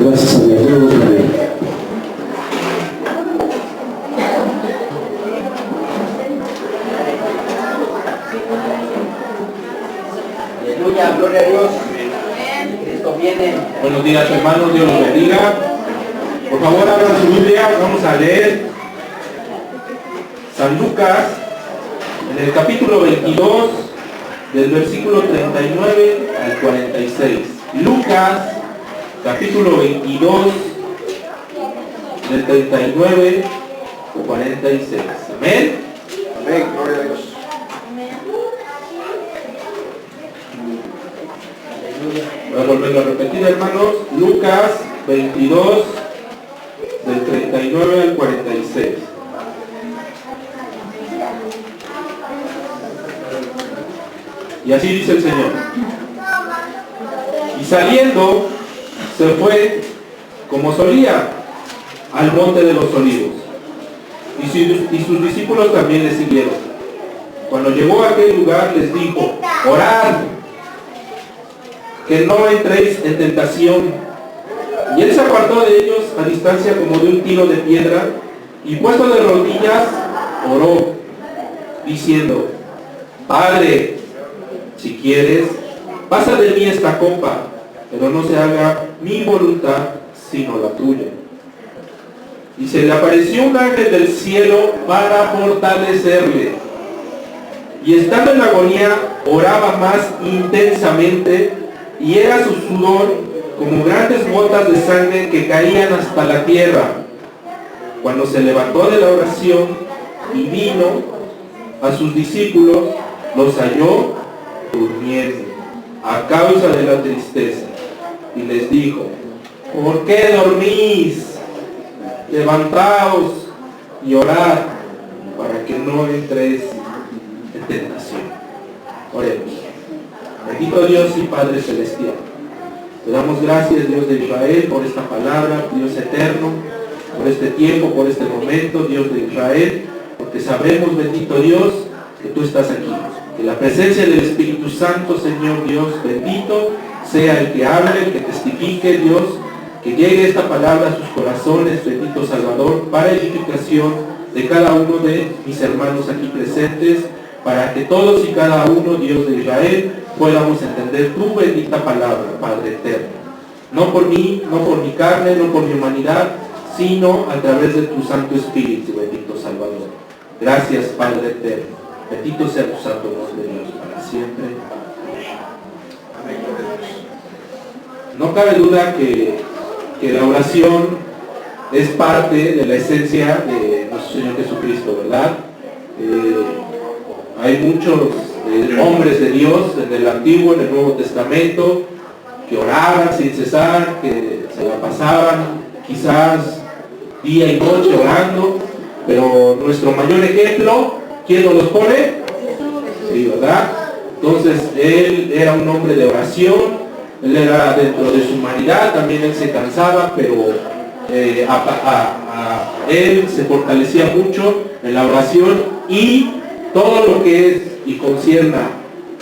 gracias a Dios. Dios los bendiga. Aleluya, gloria a Dios. Cristo viene. Buenos días, hermanos, Dios los bendiga. Por favor, abran su Biblia, vamos a leer San Lucas, en el capítulo 22, del versículo 39 al 46. Lucas, capítulo 22, del 39 al 46. Amén. Amén, gloria a Dios. Voy a volverlo a repetir, hermanos. Lucas 22, del 39 al 46. Y así dice el Señor. Y saliendo, se fue, como solía, al monte de los olivos. Y sus discípulos también le siguieron. Cuando llegó a aquel lugar, les dijo: orad, que no entréis en tentación. Y él se apartó de ellos a distancia como de un tiro de piedra, y puesto de rodillas, oró, diciendo: Padre, si quieres, pasa de mí esta copa, pero no se haga mi voluntad, sino la tuya. Y se le apareció un ángel del cielo para fortalecerle. Y estando en la agonía, oraba más intensamente, y era su sudor como grandes gotas de sangre que caían hasta la tierra. Cuando se levantó de la oración y vino a sus discípulos, los halló durmiendo a causa de la tristeza, y les dijo: ¿por qué dormís? Levantaos y orad, para que no entréis en tentación. Oremos. Bendito Dios y Padre Celestial, te damos gracias, Dios de Israel, por esta palabra, Dios eterno, por este tiempo, por este momento, Dios de Israel, porque sabemos, bendito Dios, que tú estás aquí. Que la presencia del Espíritu Santo, Señor Dios bendito, sea el que hable, el que testifique, Dios, que llegue esta palabra a sus corazones, bendito Salvador, para edificación de cada uno de mis hermanos aquí presentes, para que todos y cada uno, Dios de Israel, podamos entender tu bendita palabra, Padre eterno. No por mí, no por mi carne, no por mi humanidad, sino a través de tu Santo Espíritu, bendito Salvador. Gracias, Padre eterno. Bendito sea tu santo nombre, Dios, para siempre. Amén. No cabe duda que la oración es parte de la esencia de nuestro Señor Jesucristo, ¿verdad? Hay muchos hombres de Dios en el Antiguo, en el Nuevo Testamento, que oraban sin cesar, que se la pasaban quizás día y noche orando, pero nuestro mayor ejemplo, ¿quién nos los pone? Sí, ¿verdad? Entonces, él era un hombre de oración, él era dentro de su humanidad, también él se cansaba, pero él se fortalecía mucho en la oración, y todo lo que es y concierna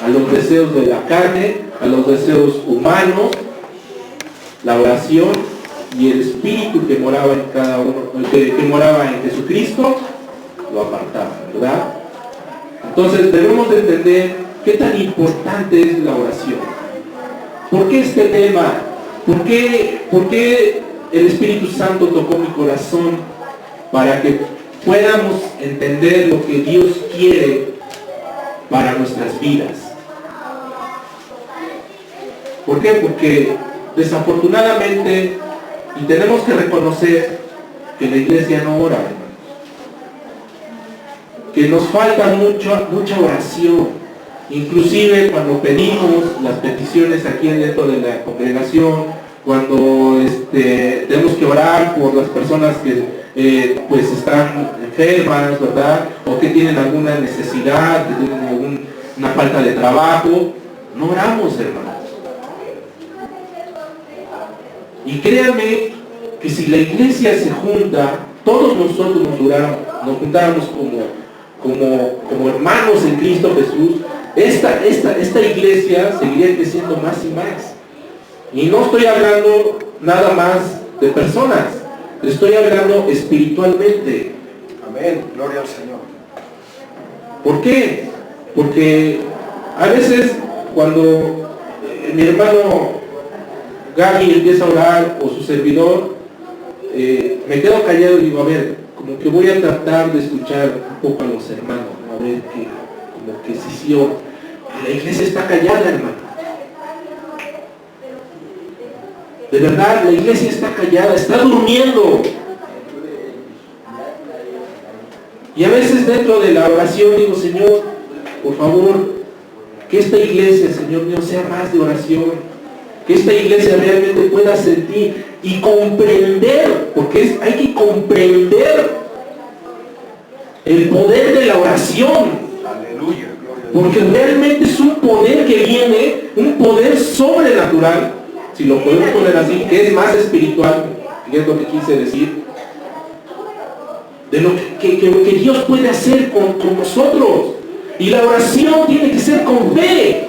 a los deseos de la carne, a los deseos humanos, la oración y el espíritu que moraba en cada uno, que moraba en Jesucristo, lo apartaba, ¿verdad? Entonces debemos de entender qué tan importante es la oración. ¿Por qué este tema? ¿Por qué el Espíritu Santo tocó mi corazón para que podamos entender lo que Dios quiere para nuestras vidas? ¿Por qué? Porque desafortunadamente, y tenemos que reconocer que la iglesia no ora, hermanos, que nos falta mucha oración. Inclusive cuando pedimos las peticiones aquí dentro de la congregación, cuando tenemos que orar por las personas que pues están enfermas, ¿verdad? O que tienen alguna necesidad, que tienen alguna falta de trabajo, no oramos, hermanos. Y créanme que si la iglesia se junta, todos nosotros nos juntáramos como hermanos en Cristo Jesús, esta iglesia seguiría creciendo más y más. Y no estoy hablando nada más de personas. Estoy hablando espiritualmente. Amén. Gloria al Señor. ¿Por qué? Porque a veces cuando mi hermano Gaby empieza a orar o su servidor, me quedo callado y digo, a ver, como que voy a tratar de escuchar un poco a los hermanos, a ver que, como que si la iglesia está callada, hermano. De verdad, la iglesia está callada, está durmiendo. Y a veces dentro de la oración digo, Señor, por favor, que esta iglesia, Señor mío, sea más de oración. Que esta iglesia realmente pueda sentir y comprender, porque hay que comprender el poder de la oración. Aleluya. Porque realmente es un poder que viene, un poder sobrenatural, si lo podemos poner así, que es más espiritual, que es lo que quise decir, de lo que Dios puede hacer con nosotros. Y la oración tiene que ser con fe.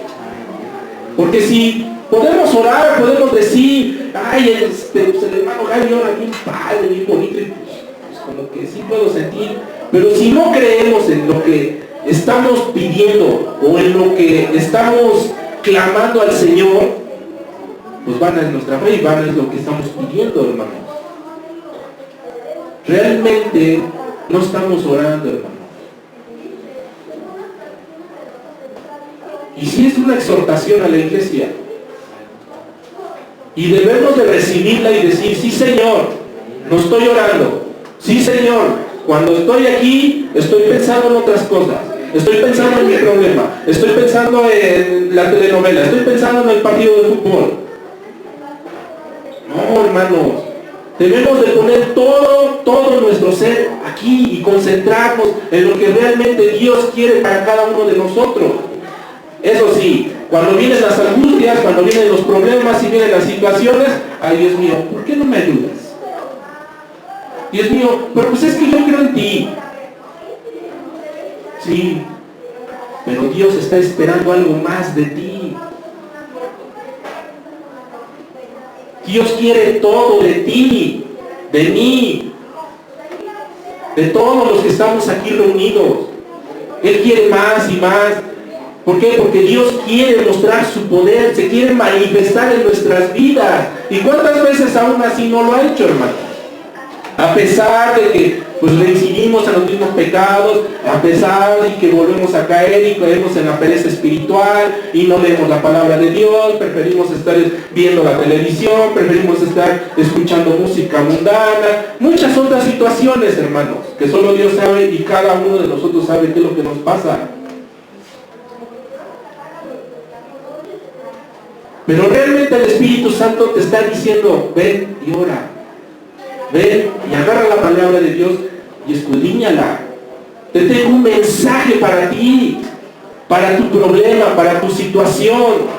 Porque si podemos orar, podemos decir, ay, pues el hermano Gaby ora bien padre, bien bonito, y pues como que sí puedo sentir. Pero si no creemos en lo que estamos pidiendo o en lo que estamos clamando al Señor, pues vana es nuestra fe y vana es lo que estamos pidiendo, hermanos. Realmente no estamos orando, hermanos. Y sí es una exhortación a la iglesia. Y debemos de recibirla y decir, sí Señor, no estoy orando. Sí Señor, cuando estoy aquí, estoy pensando en otras cosas. Estoy pensando en mi problema. Estoy pensando en la telenovela. Estoy pensando en el partido de fútbol. No, hermanos. Debemos de poner todo nuestro ser aquí y concentrarnos en lo que realmente Dios quiere para cada uno de nosotros. Eso sí, cuando vienen las angustias, cuando vienen los problemas y vienen las situaciones, ay Dios mío, ¿por qué no me ayudas? Dios mío, pero pues es que yo creo en ti. Sí, pero Dios está esperando algo más de ti. Dios quiere todo de ti, de mí, de todos los que estamos aquí reunidos. Él quiere más y más. ¿Por qué? Porque Dios quiere mostrar su poder, se quiere manifestar en nuestras vidas. ¿Y cuántas veces aún así no lo ha hecho, hermano? A pesar de que pues reincidimos en los mismos pecados, a pesar de que volvemos a caer y caemos en la pereza espiritual y no leemos la palabra de Dios, preferimos estar viendo la televisión, preferimos estar escuchando música mundana, muchas otras situaciones, hermanos, que solo Dios sabe y cada uno de nosotros sabe qué es lo que nos pasa. Pero realmente el Espíritu Santo te está diciendo, ven y ora. Ven y agarra la palabra de Dios y escudriñala. Te tengo un mensaje para ti, para tu problema, para tu situación.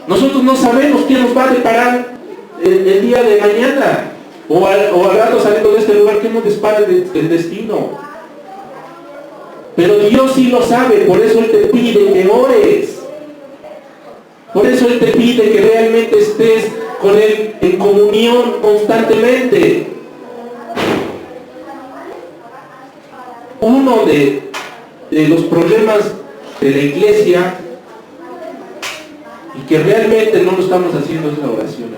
Nosotros no sabemos qué nos va a deparar el día de mañana. O al rato saliendo de este lugar, ¿qué nos depara el destino? Pero Dios sí lo sabe, por eso Él te pide que ores. Por eso Él te pide que realmente estés con Él en comunión constantemente. Uno de los problemas de la iglesia y que realmente no lo estamos haciendo es la oración.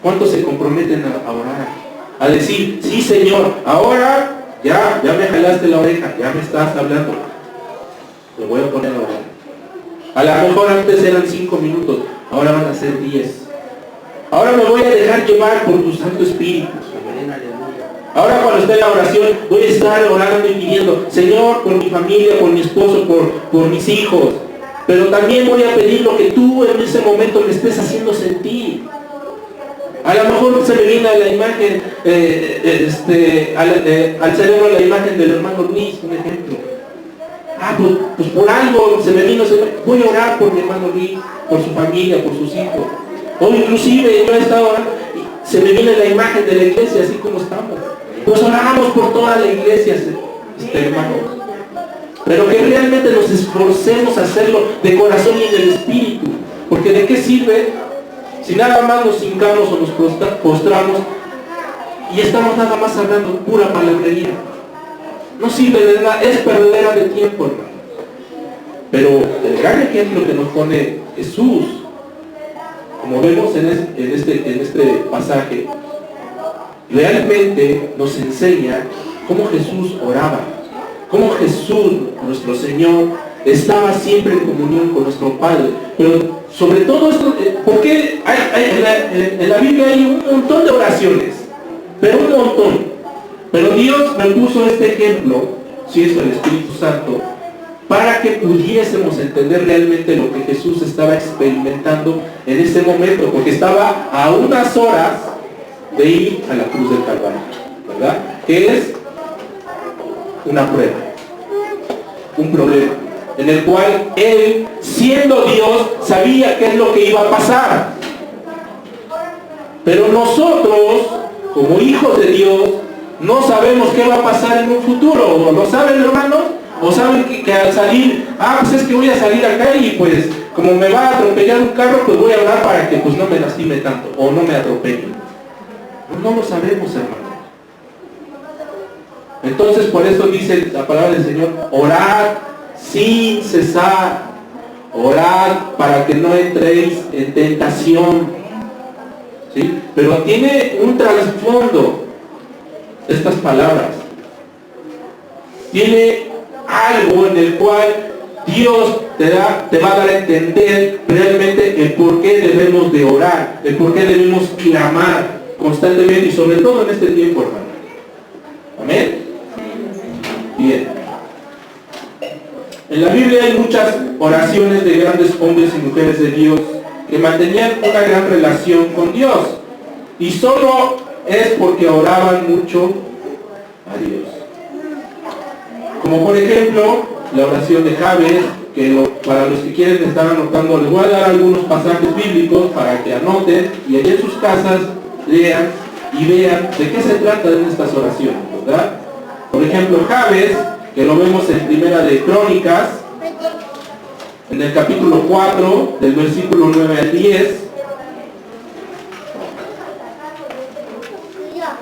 ¿Cuántos se comprometen a orar? A decir, sí Señor, ahora ya me jalaste la oreja, ya me estás hablando. Me voy a poner a orar. A lo mejor antes eran 5 minutos, ahora van a ser 10. Ahora me voy a dejar llevar por tu Santo Espíritu. Ahora cuando esté en la oración voy a estar orando y pidiendo, Señor, por mi familia, por mi esposo, por mis hijos. Pero también voy a pedir lo que tú en ese momento me estés haciendo sentir. A lo mejor se me viene a la imagen, al cerebro la imagen del hermano Luis, un ejemplo. Pues por algo se me vino, voy a orar por mi hermano Luis, por su familia, por sus hijos. O inclusive yo he estado orando y se me viene la imagen de la iglesia así como estamos. Pues oramos por toda la iglesia, hermanos. pero que realmente nos esforcemos a hacerlo de corazón y en el espíritu. Porque ¿de qué sirve si nada más nos hincamos o nos postramos y estamos nada más hablando pura palabrería? No sirve de nada, es perdedera de tiempo, hermano. Pero el gran ejemplo que nos pone Jesús, como vemos en este pasaje, realmente nos enseña cómo Jesús oraba, cómo Jesús, nuestro Señor, estaba siempre en comunión con nuestro Padre. Pero sobre todo esto, porque en la Biblia hay un montón de oraciones, pero un montón. Pero Dios me puso este ejemplo, si es el Espíritu Santo, para que pudiésemos entender realmente lo que Jesús estaba experimentando en ese momento, porque estaba a unas horas de ir a la cruz del Calvario, ¿verdad? Que es una prueba, un problema, en el cual Él, siendo Dios, sabía qué es lo que iba a pasar. Pero nosotros, como hijos de Dios, no sabemos qué va a pasar en un futuro. ¿Lo saben, hermanos? ¿O saben que al salir, pues es que voy a salir acá y pues como me va a atropellar un carro, pues voy a hablar para que pues no me lastime tanto o no me atropelle? No lo sabemos, hermanos. Entonces por eso dice la palabra del Señor: orad sin cesar, orad para que no entréis en tentación. ¿Sí? Pero tiene un trasfondo estas palabras. Tiene algo en el cual Dios te va a dar a entender realmente el por qué debemos de orar, el por qué debemos clamar constantemente y sobre todo en este tiempo, hermano. Amén. Bien. En la Biblia hay muchas oraciones de grandes hombres y mujeres de Dios que mantenían una gran relación con Dios, y solo es porque oraban mucho a Dios. Como por ejemplo la oración de Jabes, que para los que quieren estar anotando, les voy a dar algunos pasajes bíblicos para que anoten y allí en sus casas lean y vean de qué se trata en estas oraciones, ¿verdad? Por ejemplo, Jabes, que lo vemos en Primera de Crónicas, en el capítulo 4, del versículo 9 al 10,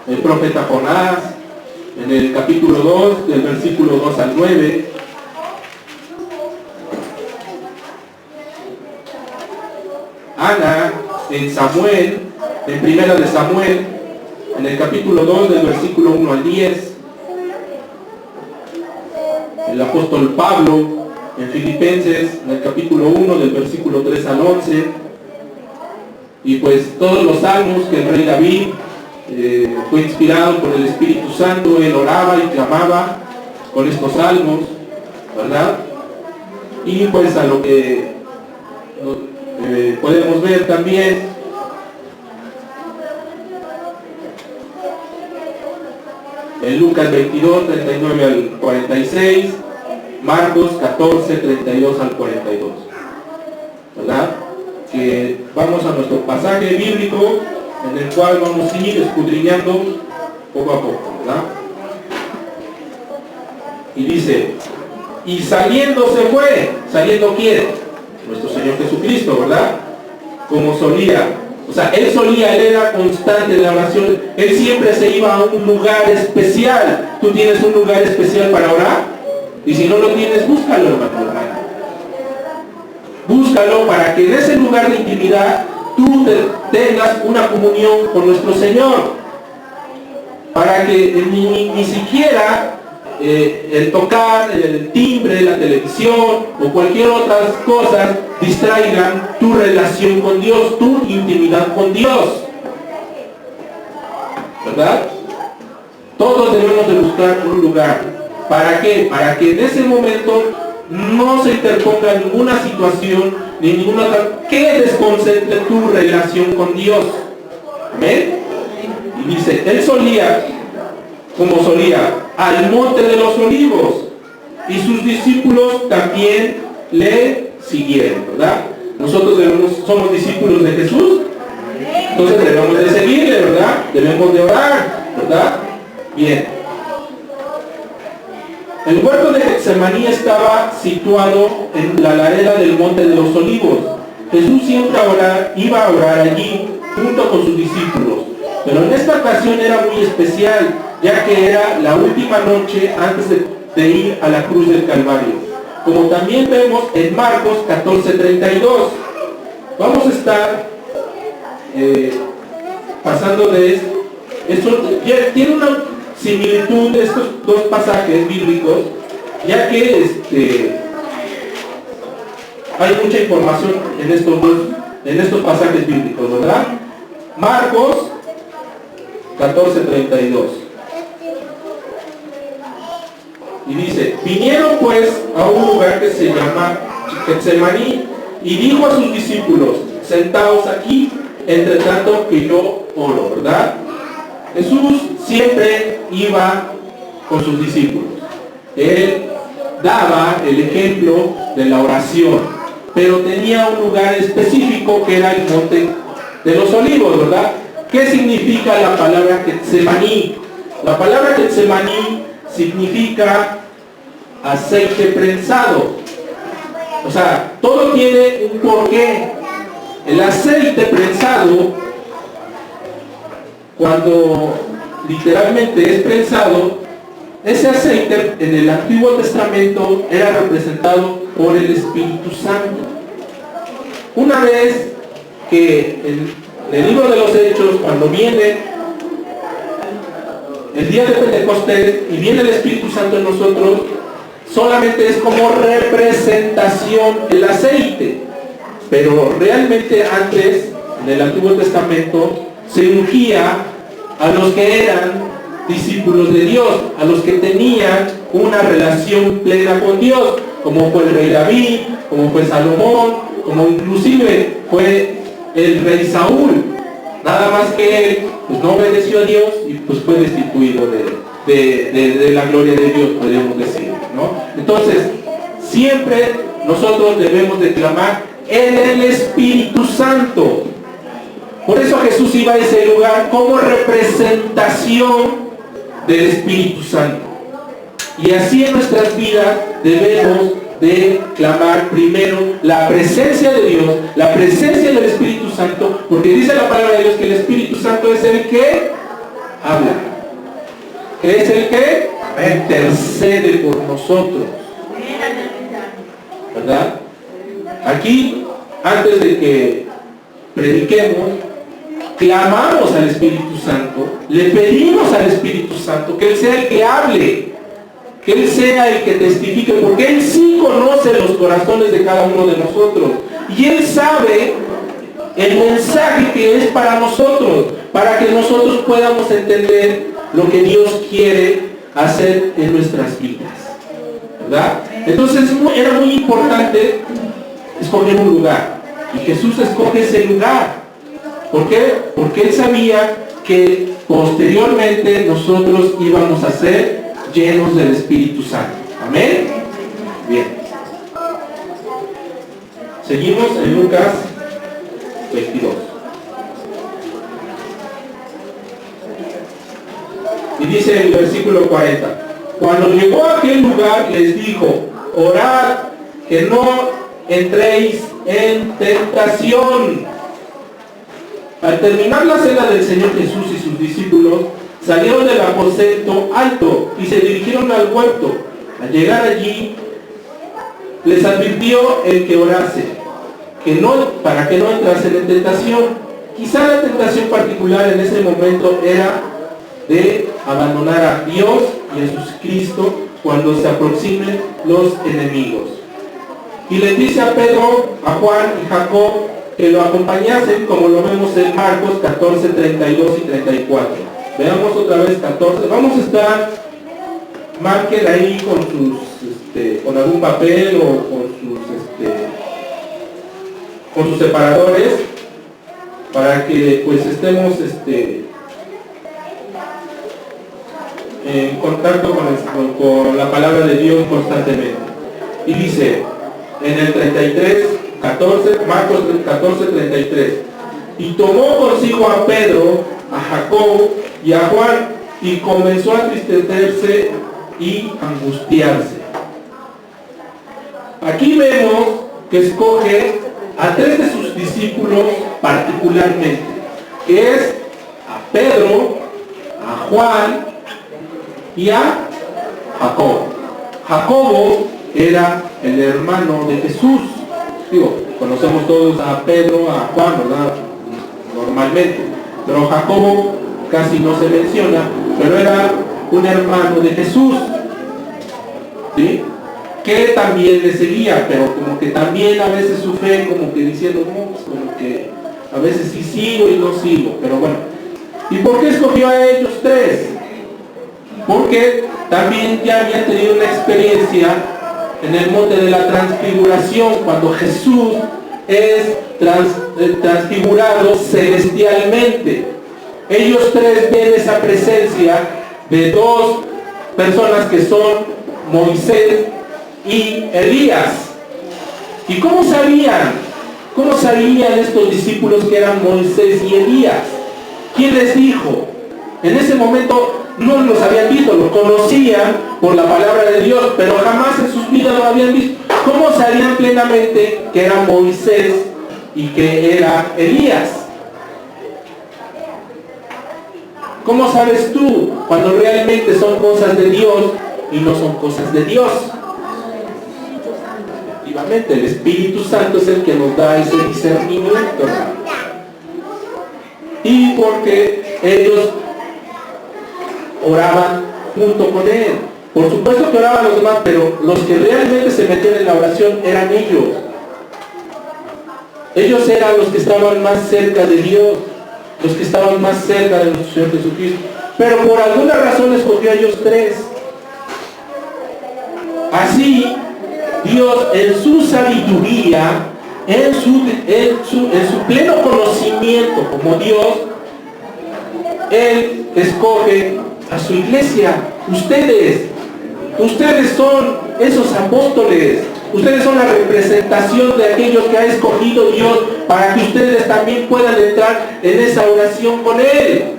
el profeta Jonás, en el capítulo 2, del versículo 2 al 9, Ana, en Samuel, en Primera de Samuel, en el capítulo 2, del versículo 1 al 10, el apóstol Pablo, en Filipenses, en el capítulo 1, del versículo 3 al 11, y pues todos los salmos que el rey David fue inspirado por el Espíritu Santo. Él oraba y clamaba con estos salmos, ¿verdad? Y pues a lo que podemos ver también en Lucas 22, 39 al 46, Marcos 14, 32 al 42, ¿verdad? Que vamos a nuestro pasaje bíblico, en el cual vamos a ir escudriñando poco a poco, ¿verdad? Y dice: y saliendo se fue. ¿Saliendo quién? Nuestro Señor Jesucristo, ¿verdad? Como solía. O sea, él era constante en la oración. Él siempre se iba a un lugar especial. ¿Tú tienes un lugar especial para orar? Y si no lo tienes, búscalo, hermano. Búscalo para que en ese lugar de intimidad tú tengas una comunión con nuestro Señor, para que ni siquiera el tocar, el timbre, la televisión o cualquier otras cosas distraigan tu relación con Dios, tu intimidad con Dios, ¿verdad? Todos debemos de buscar un lugar. ¿Para qué? Para que en ese momento no se interponga ninguna situación ni ninguna otra que desconcentre tu relación con Dios. ¿Amén? Y dice, él solía, como solía, al monte de los olivos, y sus discípulos también le siguieron, ¿verdad? Nosotros somos discípulos de Jesús, entonces debemos de seguirle, ¿verdad? Debemos de orar, ¿verdad? Bien. El huerto de Getsemaní estaba situado en la ladera del Monte de los Olivos. Jesús siempre iba a orar allí junto con sus discípulos, pero en esta ocasión era muy especial, ya que era la última noche antes de ir a la cruz del Calvario, como también vemos en Marcos 14:32. Vamos a estar pasando de esto. Tiene una similitud de estos dos pasajes bíblicos, ya que hay mucha información en estos pasajes bíblicos, ¿verdad? Marcos 14:32. Y dice: vinieron pues a un lugar que se llama Getsemaní, y dijo a sus discípulos: sentaos aquí, entre tanto que yo oro, ¿verdad? Jesús siempre iba con sus discípulos. Él daba el ejemplo de la oración, pero tenía un lugar específico que era el Monte de los Olivos, ¿verdad? ¿Qué significa la palabra Getsemaní? La palabra Getsemaní significa aceite prensado. O sea, todo tiene un porqué. El aceite prensado, cuando literalmente es prensado, ese aceite en el Antiguo Testamento era representado por el Espíritu Santo. Una vez que en el libro de los Hechos, cuando viene el día de Pentecostés y viene el Espíritu Santo en nosotros, solamente es como representación el aceite. Pero realmente antes, en el Antiguo Testamento, se ungía a los que eran discípulos de Dios, a los que tenían una relación plena con Dios, como fue el rey David, como fue Salomón, como inclusive fue el rey Saúl. Nada más que él pues no obedeció a Dios y pues fue destituido de la gloria de Dios, podríamos decir, ¿no? Entonces, siempre nosotros debemos de clamar en el Espíritu Santo. Por eso Jesús iba a ese lugar como representación del Espíritu Santo. Y así en nuestras vidas debemos de clamar primero la presencia de Dios, la presencia del Espíritu Santo, porque dice la palabra de Dios que el Espíritu Santo es el que habla, es el que intercede por nosotros, ¿verdad? Aquí, antes de que prediquemos, clamamos al Espíritu Santo, le pedimos al Espíritu Santo que Él sea el que hable, que Él sea el que testifique, porque Él sí conoce los corazones de cada uno de nosotros, y Él sabe el mensaje que es para nosotros, para que nosotros podamos entender lo que Dios quiere hacer en nuestras vidas, ¿verdad? Entonces era muy importante escoger un lugar, y Jesús escoge ese lugar. ¿Por qué? Porque Él sabía que posteriormente nosotros íbamos a ser llenos del Espíritu Santo. Amén. Bien. Seguimos en Lucas 22. Y dice el versículo 40. Cuando llegó a aquel lugar les dijo: orad que no entréis en tentación. Al terminar la cena del Señor Jesús y sus discípulos salieron del aposento alto y se dirigieron al huerto. Al llegar allí, les advirtió el que orase, para que no entrasen en tentación. Quizá la tentación particular en ese momento era de abandonar a Dios y a Jesucristo cuando se aproximen los enemigos. Y les dice a Pedro, a Juan y Jacob que lo acompañasen, como lo vemos en Marcos 14, 32 y 34. Veamos otra vez 14. Vamos a estar, marquen ahí con sus, con algún papel o con sus separadores, para que pues estemos en contacto con la palabra de Dios constantemente. Y dice en el 33, 14, Marcos 14, 33. Y tomó consigo a Pedro, a Jacob y a Juan, y comenzó a entristecerse y angustiarse. Aquí vemos que escoge a 3 de sus discípulos particularmente, que es a Pedro, a Juan y a Jacobo. Jacobo era el hermano de Jesús. Digo, conocemos todos a Pedro, a Juan, ¿verdad? Normalmente. Pero Jacobo casi no se menciona, pero era un hermano de Jesús, ¿sí? Que también le seguía, pero como que también a veces su fe, como que diciendo, no, pues como que a veces sí sigo y no sigo, pero bueno. ¿Y por qué escogió a ellos 3? Porque también ya habían tenido una experiencia en el monte de la transfiguración, cuando Jesús es transfigurado celestialmente. Ellos 3 ven esa presencia de 2 personas que son Moisés y Elías. ¿Y cómo sabían? ¿Cómo sabían estos discípulos que eran Moisés y Elías? ¿Quién les dijo? En ese momento no los habían visto, los conocían por la palabra de Dios, pero jamás en sus vidas lo habían visto. ¿Cómo sabían plenamente que era Moisés y que era Elías? ¿Cómo sabes tú cuando realmente son cosas de Dios y no son cosas de Dios? Efectivamente, el Espíritu Santo es el que nos da ese discernimiento. Y porque ellos oraban junto con él. Por supuesto que oraban los demás, pero los que realmente se metían en la oración eran ellos. Ellos eran los que estaban más cerca de Dios, los que estaban más cerca de nuestro Señor Jesucristo. Pero por alguna razón escogió a ellos 3. Así, Dios en su sabiduría, en su pleno conocimiento como Dios, Él escoge a su iglesia. Ustedes son esos apóstoles. Ustedes son la representación de aquellos que ha escogido Dios para que ustedes también puedan entrar en esa oración con Él.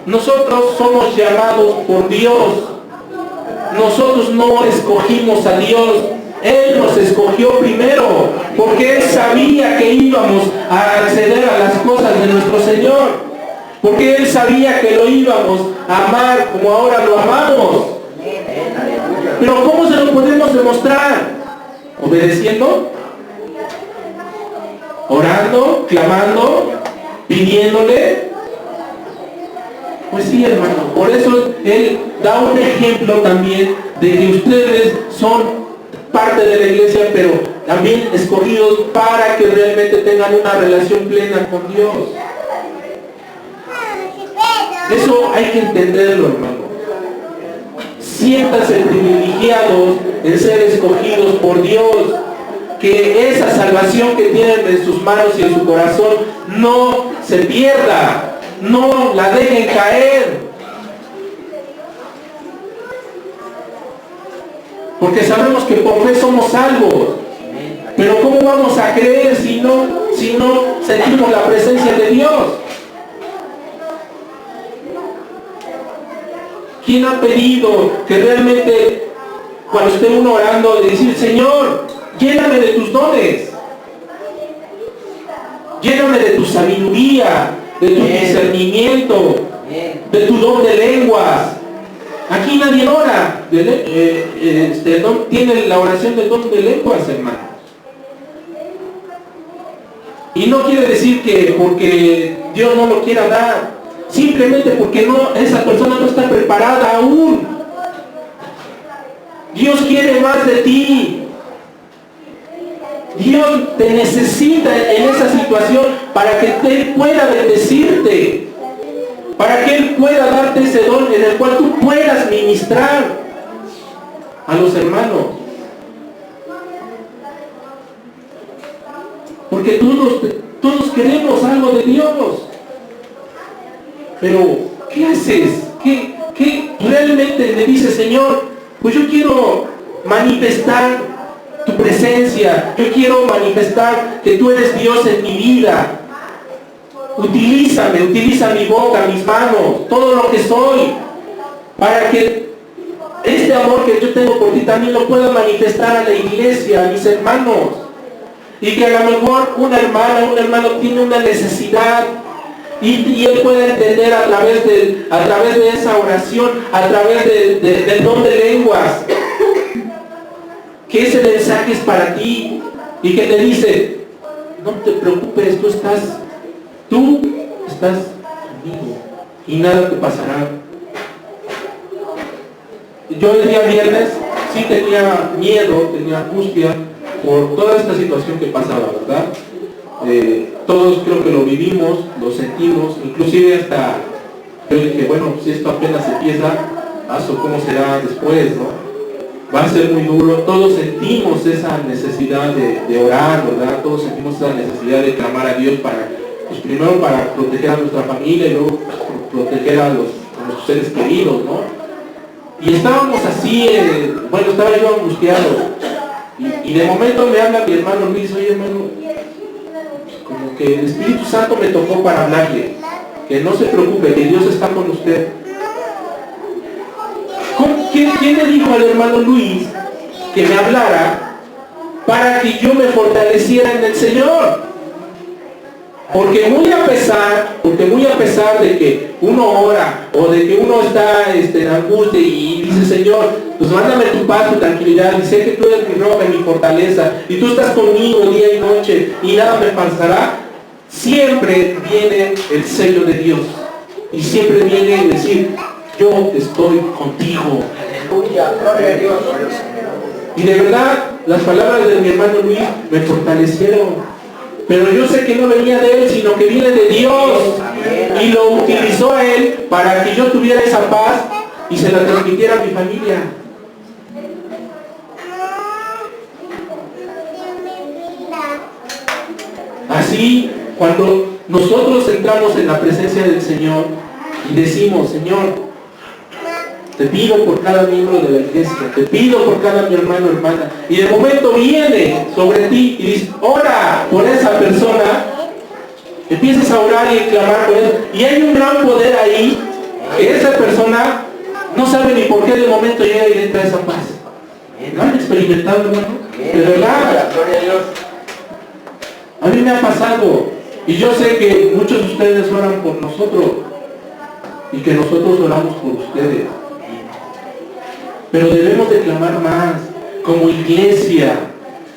Nosotros somos llamados por Dios. Nosotros no escogimos a Dios. Él nos escogió primero, porque Él sabía que íbamos a acceder a las cosas de nuestro Señor. Porque Él sabía que lo íbamos a amar como ahora lo amamos. Pero ¿cómo se lo podemos demostrar? ¿Obedeciendo? ¿Orando? ¿Clamando? ¿Pidiéndole? Pues sí, hermano. Por eso Él da un ejemplo también de que ustedes son parte de la iglesia, pero también escogidos para que realmente tengan una relación plena con Dios. Eso hay que entenderlo, hermano. Siéntanse privilegiados en ser escogidos por Dios. Que esa salvación que tienen en sus manos y en su corazón no se pierda. No la dejen caer. Porque sabemos que por fe somos salvos. Pero ¿cómo vamos a creer si no sentimos la presencia de Dios? ¿Quién ha pedido que realmente cuando esté uno orando de decir, Señor, lléname de tus dones? Lléname de tu sabiduría, de tu discernimiento, de tu don de lenguas. Aquí nadie ora, tiene la oración del don de lenguas, hermano. Y no quiere decir que porque Dios no lo quiera dar, simplemente porque esa persona no está preparada aún. Dios quiere más de ti. Dios te necesita en esa situación para que Él pueda bendecirte, para que Él pueda darte ese don en el cual tú puedas ministrar a los hermanos. Porque todos queremos algo de Dios. Pero, ¿qué haces? ¿Qué realmente le dices, Señor? Pues yo quiero manifestar tu presencia. Yo quiero manifestar que tú eres Dios en mi vida. utilízame, utiliza mi boca, mis manos, todo lo que soy, para que este amor que yo tengo por ti también lo pueda manifestar a la iglesia, a mis hermanos. Y que a lo mejor una hermana, un hermano tiene una necesidad y él puede entender a través de esa oración, a través del don de lenguas, que ese mensaje es para ti y que te dice, no te preocupes, tú estás conmigo y nada te pasará. Yo el día viernes sí tenía miedo, tenía angustia por toda esta situación que pasaba, ¿verdad? Todos creo que lo vivimos, lo sentimos, inclusive hasta yo dije, bueno, si esto apenas empieza, ¿cómo será después, no? Va a ser muy duro. Todos sentimos esa necesidad de orar, ¿verdad? Todos sentimos esa necesidad de clamar a Dios pues primero para proteger a nuestra familia y luego proteger a nuestros seres queridos, ¿no? Y estábamos así, estaba yo angustiado. Y de momento me habla mi hermano Luis, oye hermano, como que el Espíritu Santo me tocó para hablarle, que no se preocupe, que Dios está con usted. ¿Quién le dijo al hermano Luis que me hablara para que yo me fortaleciera en el Señor? Porque muy a pesar de que uno ora o de que uno está en angustia y dice, Señor, pues mándame tu paz, tu tranquilidad, y sé que tú eres mi roca y mi fortaleza, y tú estás conmigo día y noche, y nada me pasará, siempre viene el sello de Dios. Y siempre viene decir, yo estoy contigo. Aleluya, gloria a Dios. Y de verdad, las palabras de mi hermano Luis me fortalecieron. Pero yo sé que no venía de él, sino que viene de Dios. Y lo utilizó a él para que yo tuviera esa paz y se la transmitiera a mi familia. Así, cuando nosotros entramos en la presencia del Señor y decimos, Señor, te pido por cada miembro de la iglesia, te pido por cada mi hermano, hermana, y de momento viene sobre ti y dice, ora por esa persona, empiezas a orar y a clamar por él, y hay un gran poder ahí, que esa persona no sabe ni por qué de momento llega y entra esa paz. ¿Lo han experimentado, hermano? De verdad. Gloria a Dios. A mí me ha pasado, y yo sé que muchos de ustedes oran por nosotros, y que nosotros oramos por ustedes. Pero debemos de clamar más, como iglesia.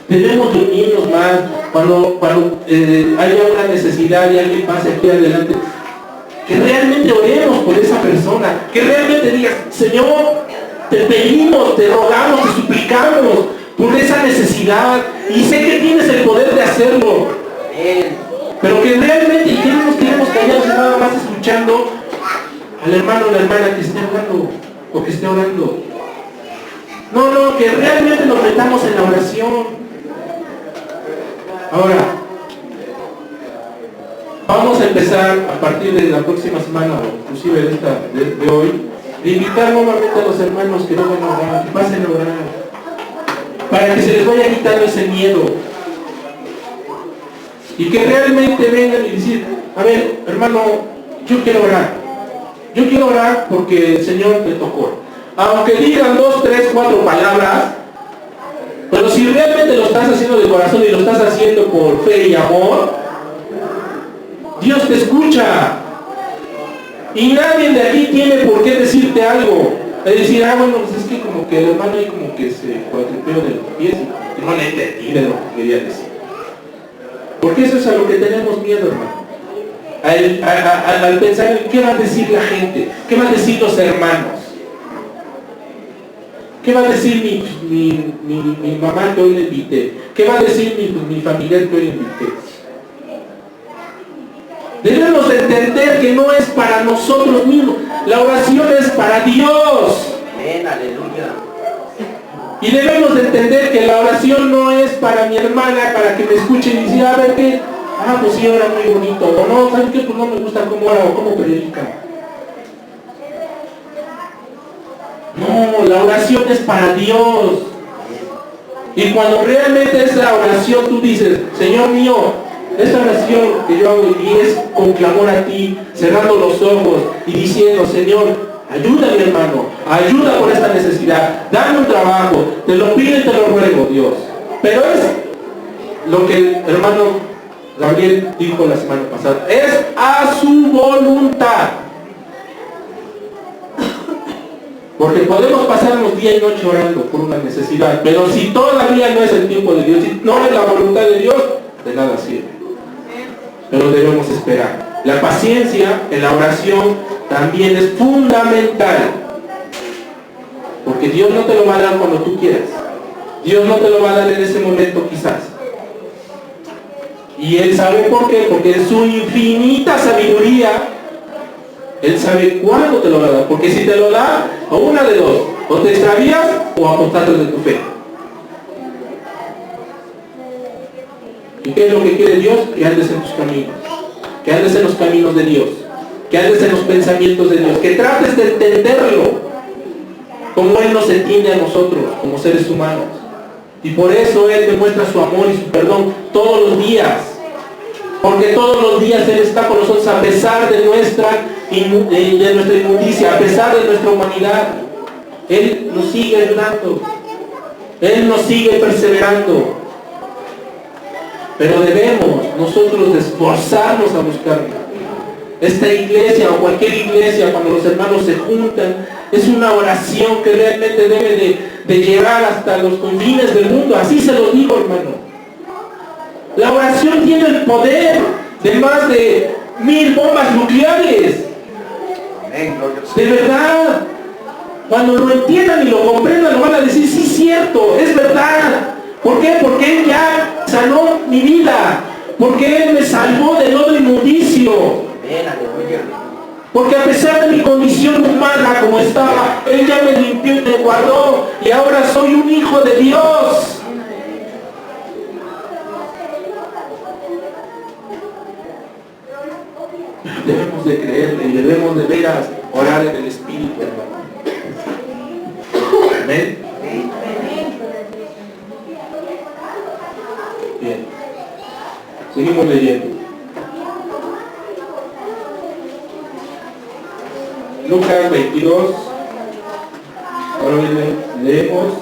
Debemos de unirnos más. Cuando haya una necesidad y alguien pase aquí adelante, que realmente oremos por esa persona. Que realmente digas, Señor, te pedimos, te rogamos, te suplicamos por esa necesidad. Y sé que tienes el poder de hacerlo. Pero que realmente, y que no nos quedemos callados nada más escuchando al hermano o la hermana que esté hablando o que esté orando. No, que realmente nos metamos en la oración. Ahora, vamos a empezar a partir de la próxima semana, o inclusive de hoy, de invitar nuevamente a los hermanos que no van a orar, que pasen a orar, para que se les vaya quitando ese miedo. Y que realmente vengan y decir, a ver, hermano, yo quiero orar. Yo quiero orar porque el Señor me tocó. Aunque digan 2, 3, 4 palabras, pero si realmente lo estás haciendo de corazón y lo estás haciendo por fe y amor, Dios te escucha. Y nadie de aquí tiene por qué decirte algo. Es decir, bueno, pues es que como que el hermano ahí como que se cuatripeó de los pies y no le entendí de lo que quería decir. Porque eso es a lo que tenemos miedo, hermano. Al pensar en qué va a decir la gente, qué van a decir los hermanos. ¿Qué va a decir mi mamá que hoy le invité? ¿Qué va a decir mi familiar que hoy le invité? Debemos entender que no es para nosotros mismos. La oración es para Dios. Amén, aleluya. Y debemos entender que la oración no es para mi hermana, para que me escuche y diga, a ver qué, pues sí, ora muy bonito. O no, ¿sabes qué? Pues no me gusta cómo ora o cómo predica. No, la oración es para Dios. Y cuando realmente esa oración tú dices, Señor mío, Esta oración que yo hago y es con clamor a ti, cerrando los ojos y diciendo, Señor, ayuda a mi hermano, ayuda por esta necesidad, dame un trabajo, te lo pido y te lo ruego, Dios. Pero es lo que el hermano Gabriel dijo la semana pasada, es a su voluntad. Porque podemos pasarnos día y noche orando por una necesidad, pero si todavía no es el tiempo de Dios, si no es la voluntad de Dios, de nada sirve. Pero debemos esperar. La paciencia en la oración también es fundamental. Porque Dios no te lo va a dar cuando tú quieras. Dios no te lo va a dar en ese momento quizás. Y Él sabe por qué, porque en su infinita sabiduría, Él sabe cuándo te lo va a dar. Porque si te lo da, o una de dos, o te extravías o apostatas de tu fe. ¿Y qué es lo que quiere Dios? Que andes en tus caminos, que andes en los caminos de Dios, que andes en los pensamientos de Dios, que trates de entenderlo como Él nos entiende a nosotros como seres humanos. Y por eso Él demuestra su amor y su perdón todos los días, porque todos los días Él está con nosotros a pesar de nuestra inmundicia, a pesar de nuestra humanidad. Él nos sigue ayudando, Él nos sigue perseverando. Pero debemos nosotros esforzarnos a buscarlo. Esta iglesia o cualquier iglesia, cuando los hermanos se juntan, es una oración que realmente debe de llegar hasta los confines del mundo. Así se lo digo, hermano. La oración tiene el poder de más de 1000 bombas nucleares. De verdad. Cuando lo entiendan y lo comprendan, lo van a decir, sí, cierto, es verdad. ¿Por qué? Porque Él ya sanó mi vida. Porque Él me salvó de todo inmundicio. Porque a pesar de mi condición humana como estaba, Él ya me limpió y me guardó. Y ahora soy un hijo de Dios. Debemos de creerle y debemos de veras orar en el Espíritu, hermano. Amén. Bien. Seguimos leyendo. Lucas 22. Ahora leemos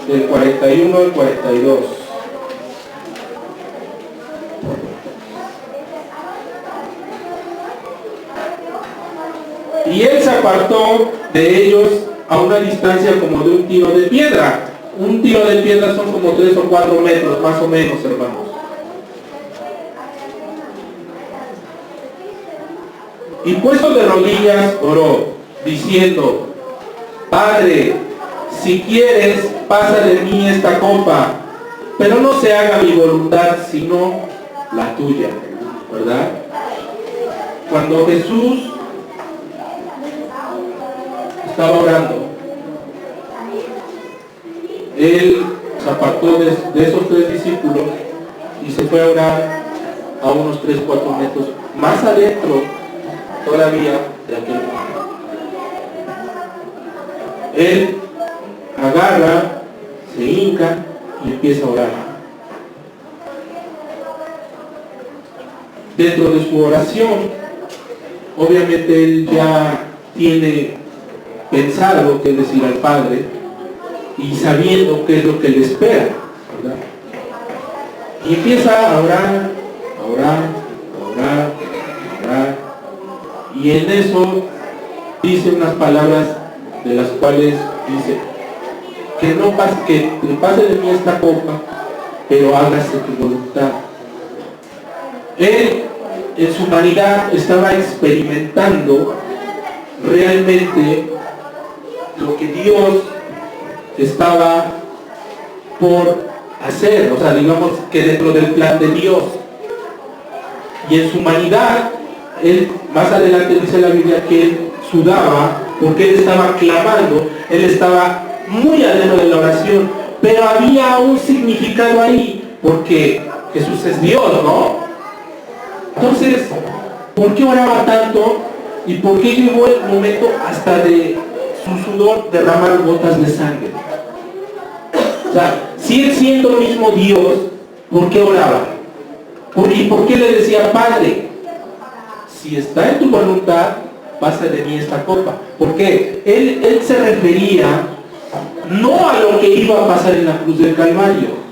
del 41 al 42. Y Él se apartó de ellos a una distancia como de un tiro de piedra. Un tiro de piedra son como 3 o 4 metros, más o menos, hermanos. Y puesto de rodillas, oró, diciendo, Padre, si quieres, pasa de mí esta copa, pero no se haga mi voluntad, sino la tuya. ¿Verdad? Cuando Jesús estaba orando, Él se apartó de esos 3 discípulos y se fue a orar a unos 3-4 metros más adentro todavía de aquel lugar. Él agarra, se hinca y empieza a orar. Dentro de su oración, obviamente Él ya tiene pensado qué decir al Padre y sabiendo qué es lo que le espera, ¿verdad? Y empieza a orar, a orar, a orar, a orar. Y en eso dice unas palabras de las cuales dice, que no pase, que pase de mí esta copa, pero hágase tu voluntad. Él en su humanidad estaba experimentando realmente lo que Dios estaba por hacer, o sea, digamos que dentro del plan de Dios. Y en su humanidad, Él, más adelante dice la Biblia que Él sudaba, porque Él estaba clamando, Él estaba muy adentro de la oración, pero había un significado ahí, porque Jesús es Dios, ¿no? Entonces, ¿por qué oraba tanto? ¿Y por qué llegó el momento hasta de su sudor derramar gotas de sangre? O sea, si Él siendo el mismo Dios, ¿por qué oraba? ¿Y por qué le decía Padre? Si está en tu voluntad, pasa de mí esta copa. Porque él se refería no a lo que iba a pasar en la cruz del Calvario.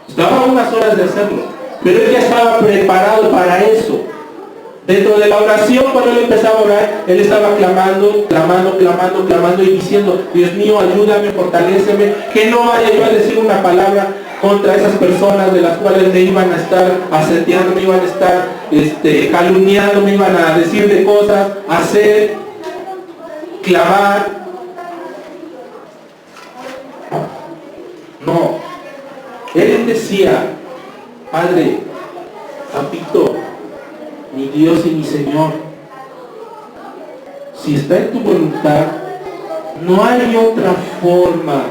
Estaba a unas horas de hacerlo, pero él ya estaba preparado para eso. Dentro de la oración, cuando él empezaba a orar, él estaba clamando y diciendo: Dios mío, ayúdame, fortaléceme, que no vaya yo a decir una palabra contra esas personas de las cuales me iban a estar aseteando, me iban a estar calumniando, me iban a decir de cosas, hacer, clamar. No. Él decía: Padre, papito, mi Dios y mi Señor, si está en tu voluntad, no hay otra forma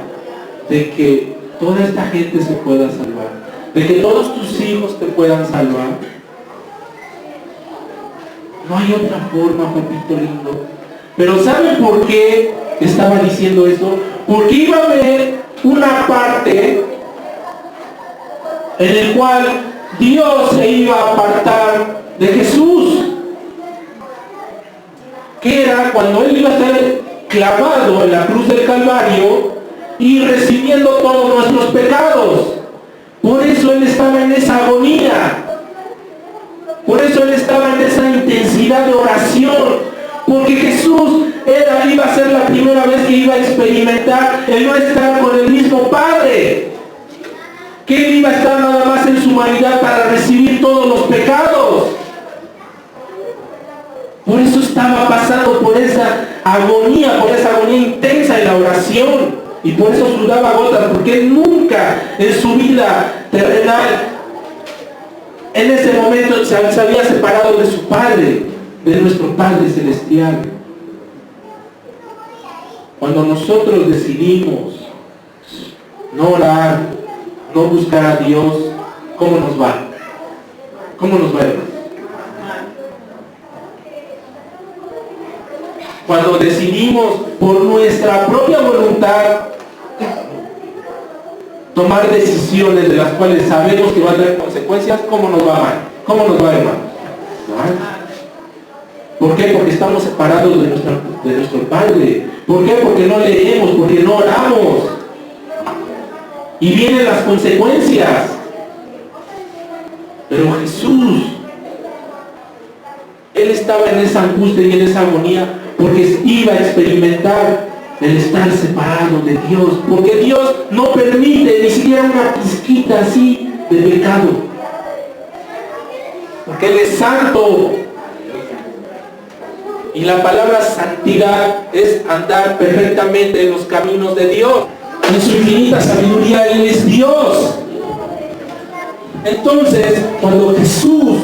de que toda esta gente se pueda salvar, de que todos tus hijos te puedan salvar. No hay otra forma, papito lindo. Pero ¿saben por qué estaba diciendo eso? Porque iba a haber una parte en el cual Dios se iba a apartar de Jesús, que era cuando él iba a ser clavado en la cruz del Calvario y recibiendo todos nuestros pecados. Por eso él estaba en esa agonía, por eso él estaba en esa intensidad de oración, porque Jesús iba a ser la primera vez que iba a experimentar el no estar con el mismo Padre, que él iba a estar nada más en su humanidad para recibir todos los pecados. Por eso estaba pasando por esa agonía intensa en la oración, y por eso sudaba gotas, porque él nunca en su vida terrenal, en ese momento, se había separado de su Padre, de nuestro Padre Celestial. Cuando nosotros decidimos no orar, no buscar a Dios, ¿cómo nos va? ¿Cómo nos va, hermano? Cuando decidimos por nuestra propia voluntad tomar decisiones de las cuales sabemos que van a tener consecuencias, ¿cómo nos va, mal? ¿Cómo nos va, hermano? ¿Mal? ¿Por qué? Porque estamos separados de nuestro Padre. ¿Por qué? Porque no leemos, porque no oramos. Y vienen las consecuencias. Pero Jesús, él estaba en esa angustia y en esa agonía porque iba a experimentar el estar separado de Dios, porque Dios no permite ni siquiera una pizquita así de pecado, porque Él es santo. Y la palabra santidad es andar perfectamente en los caminos de Dios. En su infinita sabiduría Él es Dios. Entonces, cuando Jesús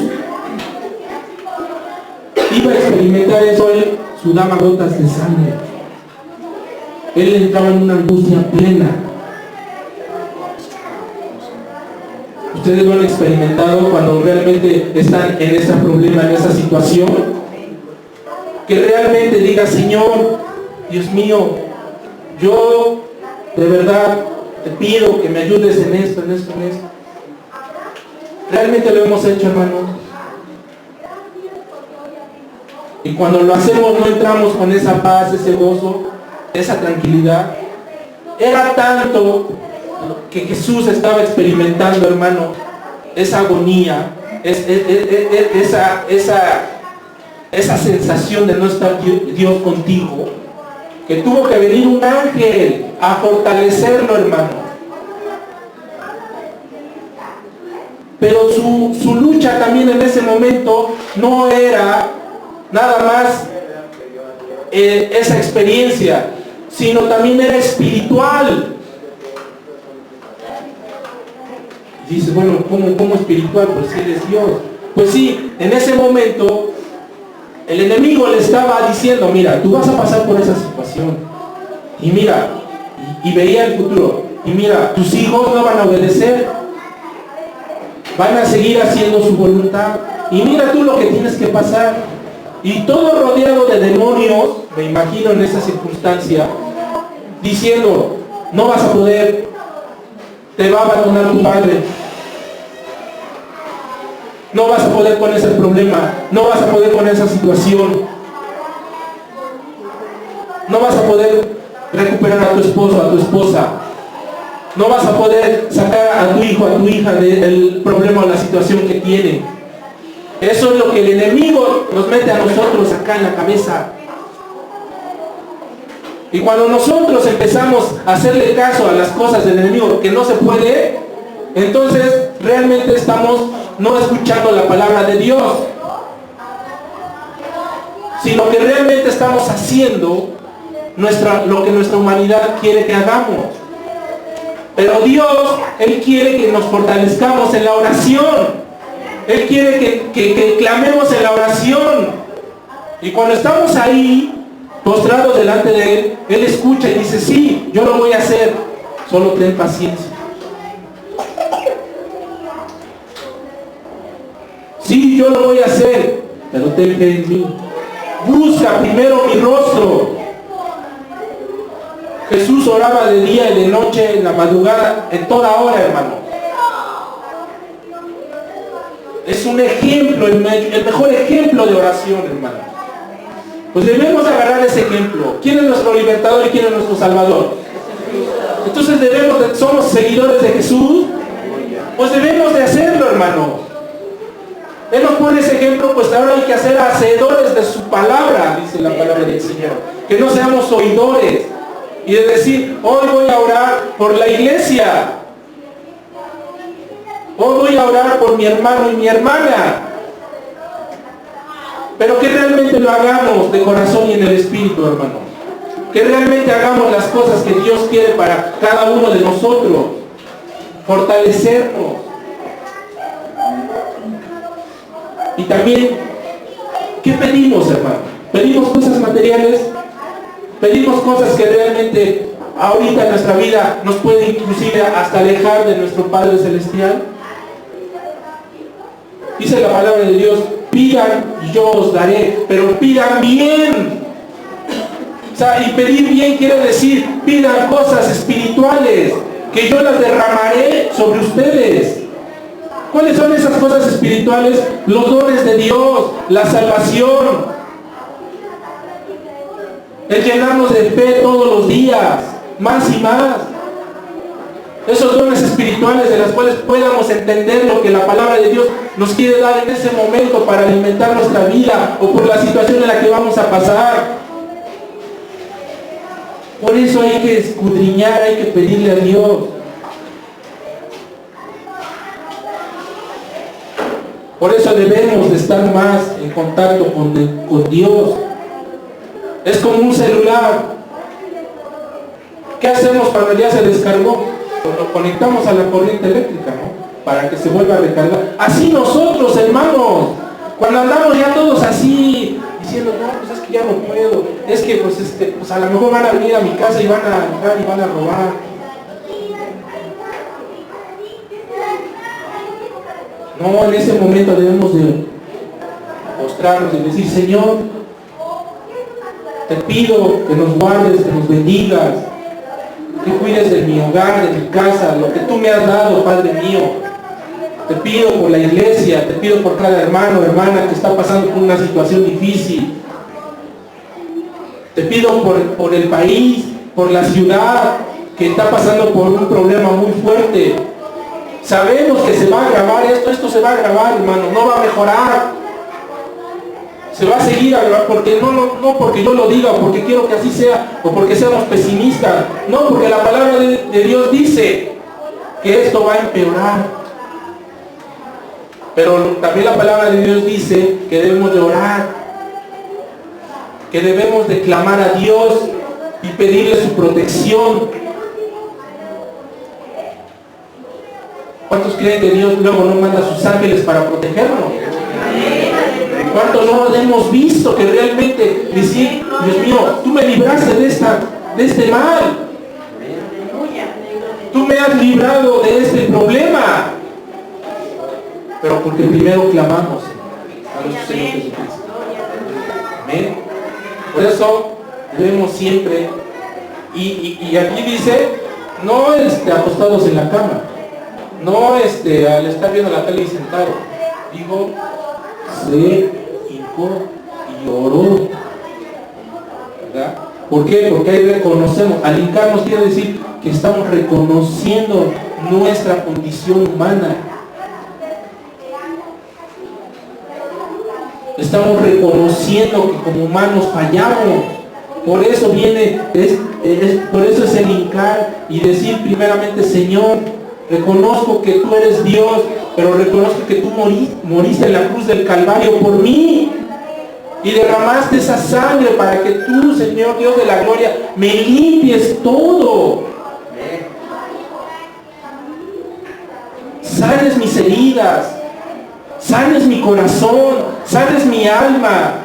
iba a experimentar eso, Él sudaba gotas de sangre. Él entraba en una angustia plena. Ustedes lo han experimentado cuando realmente están en ese problema, en esa situación. Que realmente diga: Señor, Dios mío, yo de verdad te pido que me ayudes en esto, en esto, en esto. Realmente lo hemos hecho, hermanos. Y cuando lo hacemos no entramos con esa paz, ese gozo, esa tranquilidad. Era tanto que Jesús estaba experimentando, hermano, esa agonía, esa sensación de no estar Dios contigo, que tuvo que venir un ángel a fortalecerlo, hermano. Pero su lucha también en ese momento no era nada más esa experiencia, sino también era espiritual. Y dice: bueno, ¿cómo espiritual? Pues si Él es Dios. Pues sí, en ese momento el enemigo le estaba diciendo: mira, tú vas a pasar por esa situación, y mira, y veía el futuro, y mira, tus hijos no van a obedecer, van a seguir haciendo su voluntad, y mira tú lo que tienes que pasar. Y todo rodeado de demonios, me imagino en esa circunstancia, diciendo: no vas a poder, te va a abandonar tu padre, No vas a poder con ese problema, no vas a poder con esa situación. No vas a poder recuperar a tu esposo, a tu esposa. No vas a poder sacar a tu hijo, a tu hija del problema o la situación que tiene. Eso es lo que el enemigo nos mete a nosotros acá en la cabeza. Y cuando nosotros empezamos a hacerle caso a las cosas del enemigo que no se puede, entonces realmente estamos no escuchando la palabra de Dios, sino que realmente estamos haciendo lo que nuestra humanidad quiere que hagamos. Pero Dios, Él quiere que nos fortalezcamos en la oración. Él quiere que clamemos en la oración. Y cuando estamos ahí, postrados delante de Él, Él escucha y dice, sí, yo lo voy a hacer. Solo ten paciencia. Sí, yo lo voy a hacer, pero ten fe en mí. Busca primero mi rostro. Jesús oraba de día y de noche, en la madrugada, en toda hora, hermano. Es un ejemplo, el mejor ejemplo de oración, hermano. Pues debemos agarrar ese ejemplo. ¿Quién es nuestro libertador y quién es nuestro salvador? Entonces somos seguidores de Jesús, pues debemos de hacerlo, hermano. Él nos pone ese ejemplo, pues ahora hay que ser hacedores de su palabra, dice la palabra del Señor. Que no seamos oidores. Y de decir, hoy voy a orar por la iglesia. Hoy voy a orar por mi hermano y mi hermana. Pero que realmente lo hagamos de corazón y en el espíritu, hermano. Que realmente hagamos las cosas que Dios quiere para cada uno de nosotros. Fortalecernos. Y también, ¿qué pedimos, hermano? ¿Pedimos cosas materiales? ¿Pedimos cosas que realmente ahorita en nuestra vida nos pueden inclusive hasta alejar de nuestro Padre Celestial? Dice la palabra de Dios, pidan y yo os daré, pero pidan bien. O sea, y pedir bien quiere decir, pidan cosas espirituales, que yo las derramaré sobre ustedes. ¿Cuáles son esas cosas espirituales? Los dones de Dios, la salvación, el llenarnos de fe todos los días, más y más. Esos dones espirituales de los cuales podamos entender lo que la palabra de Dios nos quiere dar en ese momento para alimentar nuestra vida o por la situación en la que vamos a pasar. Por eso hay que escudriñar, hay que pedirle a Dios. Por eso debemos de estar más en contacto con Dios. Es como un celular. ¿Qué hacemos cuando ya se descargó? Lo conectamos a la corriente eléctrica, ¿no? Para que se vuelva a recargar. Así nosotros, hermanos, cuando andamos ya todos así, diciendo, no, pues es que ya no puedo, es que pues a lo mejor van a venir a mi casa y van a entrar y van a robar. No, en ese momento debemos de postrarnos y decir, Señor, te pido que nos guardes, que nos bendigas, que cuides de mi hogar, de mi casa, lo que tú me has dado, Padre mío. Te pido por la iglesia, te pido por cada hermano, hermana que está pasando por una situación difícil. Te pido por el país, por la ciudad que está pasando por un problema muy fuerte. Sabemos que se va a agravar esto se va a agravar, hermano, no va a mejorar. Se va a seguir agravar, porque no porque yo lo diga, o porque quiero que así sea, o porque seamos pesimistas. No, porque la palabra de Dios dice que esto va a empeorar. Pero también la palabra de Dios dice que debemos de orar, que debemos de clamar a Dios y pedirle su protección. ¿Cuántos creen que Dios luego no manda a sus ángeles para protegernos? ¿Cuántos no hemos visto que realmente decir, Dios mío, tú me libraste de este mal? Tú me has librado de este problema. Pero porque primero clamamos a nuestro Señor Jesucristo. Amén. Por eso debemos siempre, y aquí dice, no acostados en la cama, no al estar viendo la tele y sentado, Digo, se hincó y oró. ¿Verdad? ¿Por qué? Porque ahí reconocemos. Al hincarnos quiere decir que estamos reconociendo nuestra condición humana. Estamos reconociendo que como humanos fallamos. Por eso viene, por eso es el hincar y decir primeramente, Señor, reconozco que tú eres Dios, pero reconozco que tú moriste en la cruz del Calvario por mí. Y derramaste esa sangre para que tú, Señor Dios de la gloria, me limpies todo. Sanes mis heridas, sanes mi corazón, sanes mi alma,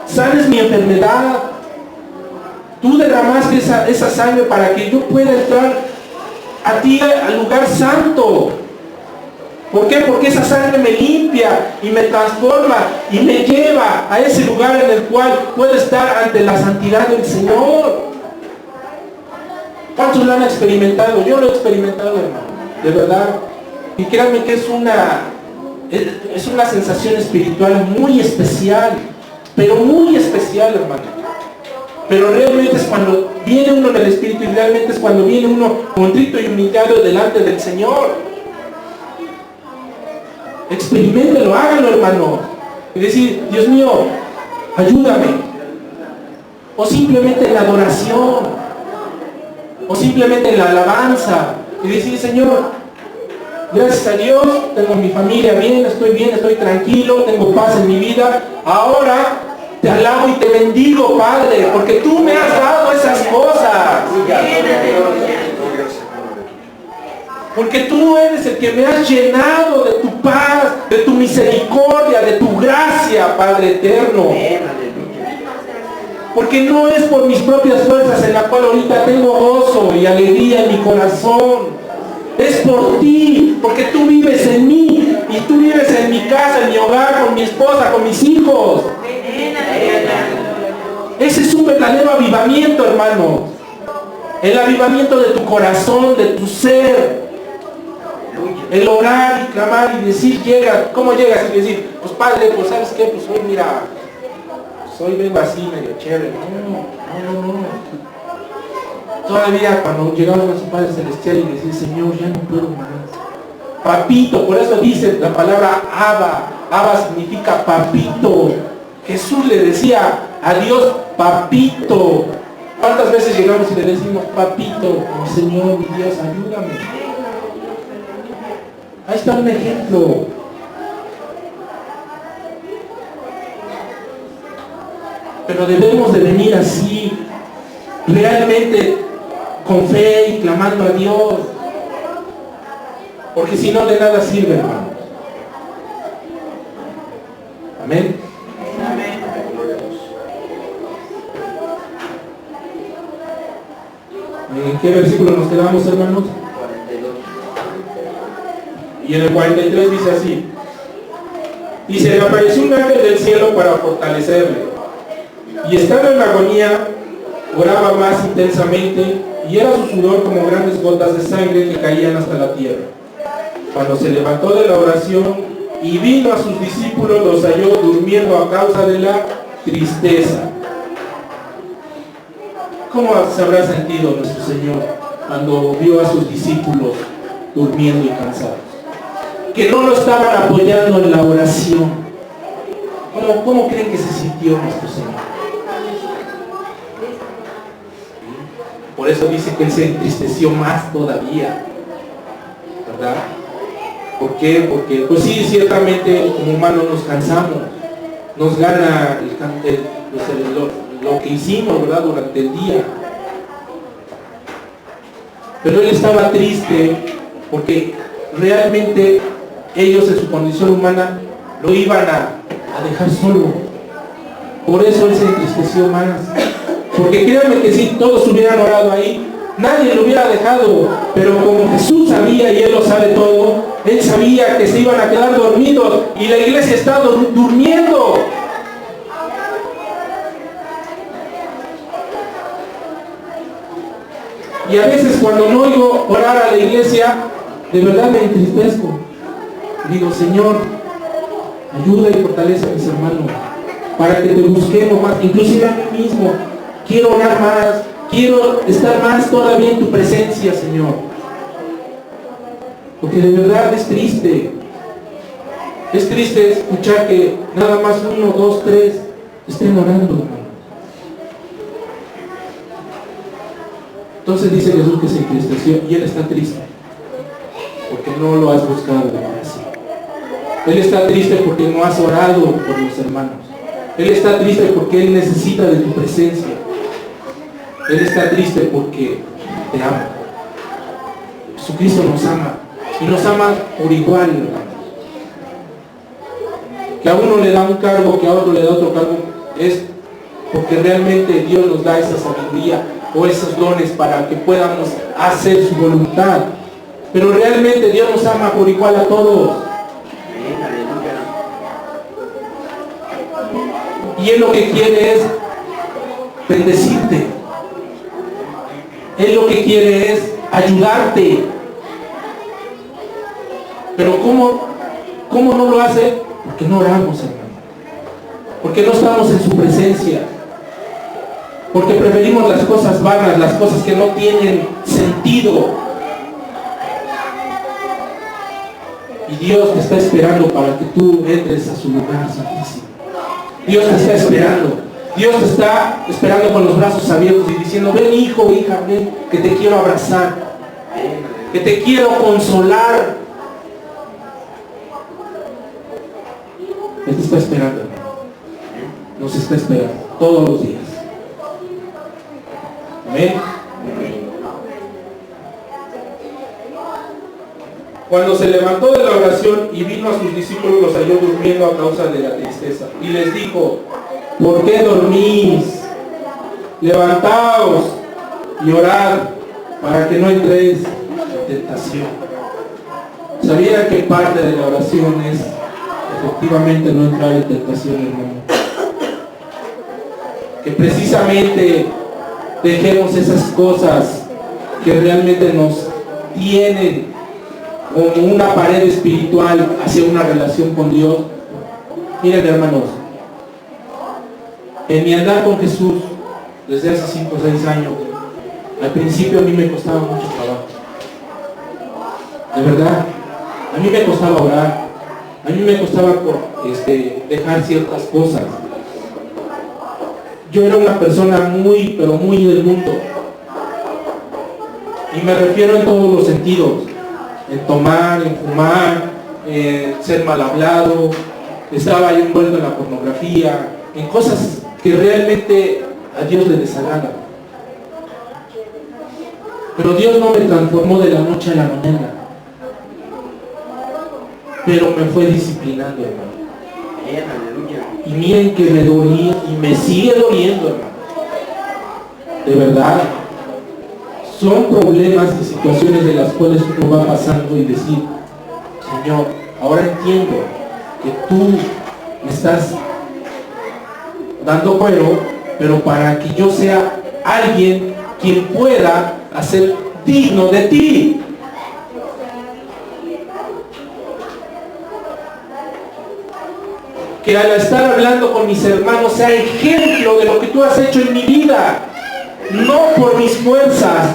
sanes mi enfermedad. Tú derramaste esa sangre para que yo pueda entrar a ti al lugar santo. ¿Por qué? Porque esa sangre me limpia y me transforma y me lleva a ese lugar en el cual puedo estar ante la santidad del Señor. ¿Cuántos lo han experimentado? Yo lo he experimentado, hermano, de verdad. Y créanme que es una sensación espiritual muy especial, pero muy especial, hermano. Pero realmente es cuando viene uno en el Espíritu y realmente es cuando viene uno contrito y humillado delante del Señor. Experiméntelo, háganlo, hermano. Y decir, Dios mío, ayúdame. O simplemente en la adoración. O simplemente en la alabanza. Y decir, Señor, gracias a Dios, tengo mi familia bien, estoy tranquilo, tengo paz en mi vida. Ahora te alabo y te bendigo, Padre, porque tú me has dado esas cosas. Porque tú eres el que me has llenado de tu paz, de tu misericordia, de tu gracia, Padre eterno. Porque no es por mis propias fuerzas en la cual ahorita tengo gozo y alegría en mi corazón. Es por ti, porque tú vives en mí y tú vives en mi casa, en mi hogar, con mi esposa, con mis hijos. Ese es un verdadero avivamiento, hermano. El avivamiento de tu corazón, de tu ser. El orar y clamar y decir, llega, ¿cómo llegas? Y decir, pues Padre, pues ¿sabes qué? Pues hoy mira, pues hoy vengo así medio chévere. No. Todavía cuando llegamos a su Padre Celestial y decir, Señor, ya no puedo más. Papito, por eso dice la palabra Abba. Abba significa papito. Jesús le decía a Dios, papito. ¿Cuántas veces llegamos y le decimos, papito, mi Señor, mi Dios, ayúdame? Ahí está un ejemplo. Pero debemos de venir así, realmente con fe y clamando a Dios. Porque si no, de nada sirve, hermano. Amén. ¿En qué versículo nos quedamos, hermanos? Y en el 43 dice así. Dice, le apareció un ángel del cielo para fortalecerle. Y estando en agonía, oraba más intensamente, y era su sudor como grandes gotas de sangre que caían hasta la tierra. Cuando se levantó de la oración y vino a sus discípulos, los halló durmiendo a causa de la tristeza. ¿Cómo se habrá sentido nuestro Señor cuando vio a sus discípulos durmiendo y cansados? Que no lo estaban apoyando en la oración. ¿Cómo creen que se sintió nuestro Señor? Por eso dice que Él se entristeció más todavía, ¿verdad? ¿Por qué? Porque, pues sí, ciertamente como humanos nos cansamos, nos gana lo que hicimos, ¿verdad? Durante el día. Pero Él estaba triste porque realmente ellos en su condición humana lo iban a dejar solo. Por eso Él se entristeció más. Porque créanme que si todos hubieran orado ahí, nadie lo hubiera dejado. Pero como Jesús sabía, y Él lo sabe todo, Él sabía que se iban a quedar dormidos y la iglesia está durmiendo. Y a veces cuando no oigo orar a la iglesia, de verdad me entristezco. Digo, Señor, ayuda y fortalece a mis hermanos para que te busquemos más, inclusive a mí mismo. Quiero orar más, quiero estar más todavía en tu presencia, Señor. Porque de verdad es triste. Es triste escuchar que nada más 1, 2, 3 estén orando, hermano. Entonces dice Jesús que se entristeció y Él está triste porque no lo has buscado, hermano. Él está triste porque no has orado por los hermanos. Él está triste porque Él necesita de tu presencia. Él está triste porque te ama. Jesucristo nos ama y nos ama por igual, hermano. Que a uno le da un cargo, que a otro le da otro cargo, es porque realmente Dios nos da esa sabiduría o esos dones para que podamos hacer su voluntad. Pero realmente Dios nos ama por igual a todos. Y Él lo que quiere es bendecirte. Él lo que quiere es ayudarte. Pero ¿cómo no lo hace? Porque no oramos, hermano. Porque no estamos en su presencia. Porque preferimos las cosas vanas, las cosas que no tienen sentido. Y Dios te está esperando para que tú entres a su lugar santísimo. Dios te está esperando. Dios te está esperando con los brazos abiertos y diciendo, ven hijo, hija, ven, que te quiero abrazar, que te quiero consolar. Él te está esperando, hermano. Nos está esperando todos los días. Amén. Cuando se levantó de la oración y vino a sus discípulos, los halló durmiendo a causa de la tristeza. Y les dijo, ¿por qué dormís? Levantaos y orad para que no entréis en tentación. ¿Sabían que parte de la oración es efectivamente no entrar en tentación, hermano? Que precisamente dejemos esas cosas que realmente nos tienen como una pared espiritual hacia una relación con Dios. Miren, hermanos, en mi andar con Jesús desde hace 5 o 6 años, al principio a mí me costaba mucho trabajo. De verdad, a mí me costaba orar, a mí me costaba dejar ciertas cosas. Yo era una persona muy, pero muy del mundo. Y me refiero en todos los sentidos. En tomar, en fumar, en ser mal hablado. Estaba yo envuelto en la pornografía, en cosas que realmente a Dios le desagrada. Pero Dios no me transformó de la noche a la mañana. Pero me fue disciplinando, hermano. Y miren que me dolía y me sigue doliendo, hermano. De verdad. Son problemas y situaciones de las cuales uno va pasando y decir, Señor, ahora entiendo que tú me estás dando cuero, pero para que yo sea alguien quien pueda hacer digno de ti. Que al estar hablando con mis hermanos sea ejemplo de lo que tú has hecho en mi vida, no por mis fuerzas,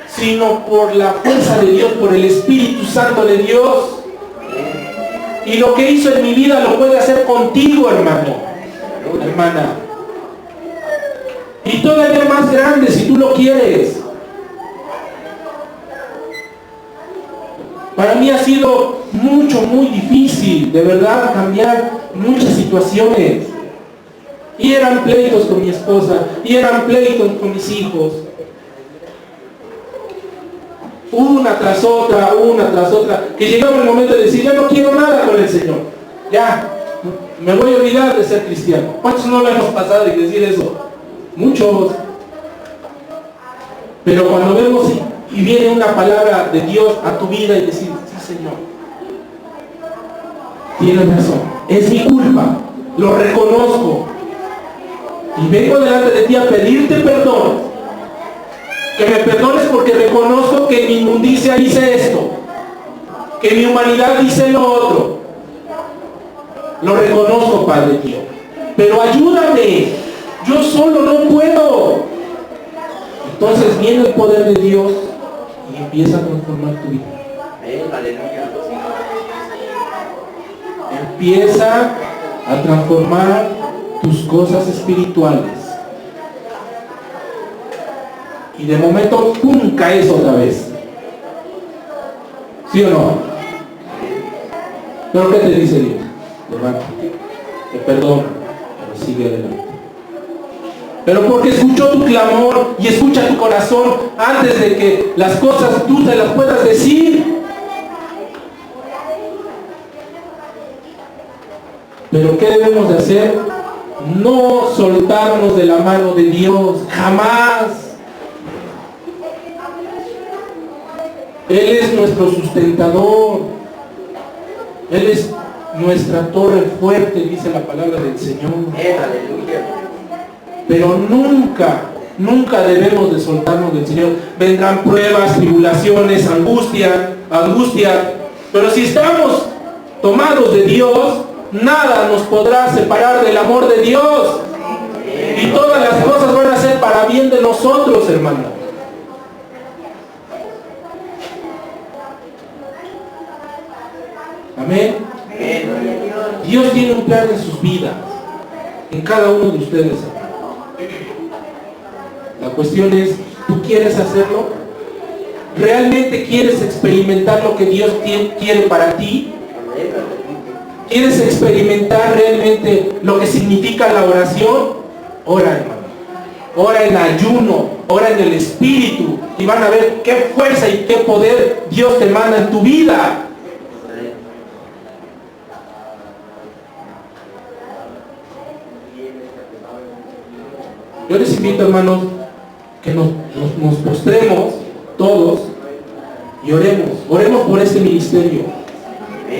sino por la fuerza de Dios, por el Espíritu Santo de Dios. Y lo que hizo en mi vida lo puede hacer contigo, hermano, hermana. Y todavía más grande si tú lo quieres. Para mí ha sido muy difícil, de verdad, cambiar muchas situaciones. Y eran pleitos con mi esposa, y eran pleitos con mis hijos. Una tras otra, que llegaba el momento de decir, ya no quiero nada con el Señor. Ya, me voy a olvidar de ser cristiano. ¿Cuántos no lo hemos pasado y decir eso? Muchos. Pero cuando vemos y viene una palabra de Dios a tu vida y decir, sí, Señor, tienes razón, es mi culpa, lo reconozco. Y vengo delante de ti a pedirte perdón. Que me perdones porque reconozco que en mi inmundicia hice esto. que mi humanidad dice lo otro. Lo reconozco, Padre mío. Pero ayúdame. Yo solo no puedo. Entonces viene el poder de Dios y empieza a transformar tu vida. Empieza a transformar tus cosas espirituales. Y de momento, ¡pum!, caes otra vez. ¿Sí o no? ¿Pero qué te dice Dios? Levántate, te perdono, pero sigue adelante. Pero porque escuchó tu clamor y escucha tu corazón antes de que las cosas tú te las puedas decir. Pero ¿qué debemos de hacer? No soltarnos de la mano de Dios, jamás. Él es nuestro sustentador. Él es nuestra torre fuerte, dice la palabra del Señor. Pero nunca debemos de soltarnos del Señor. Vendrán pruebas, tribulaciones, angustia. Pero si estamos tomados de Dios, nada nos podrá separar del amor de Dios. Y todas las cosas van a ser para bien de nosotros, hermano. Amén. Dios tiene un plan en sus vidas, en cada uno de ustedes. La cuestión es, ¿tú quieres hacerlo? ¿Realmente quieres experimentar lo que Dios quiere para ti? ¿Quieres experimentar realmente lo que significa la oración? Ora, hermano. Ora en ayuno, ora en el Espíritu, y van a ver qué fuerza y qué poder Dios te manda en tu vida. Yo les invito, hermanos, que nos postremos todos y oremos por este ministerio,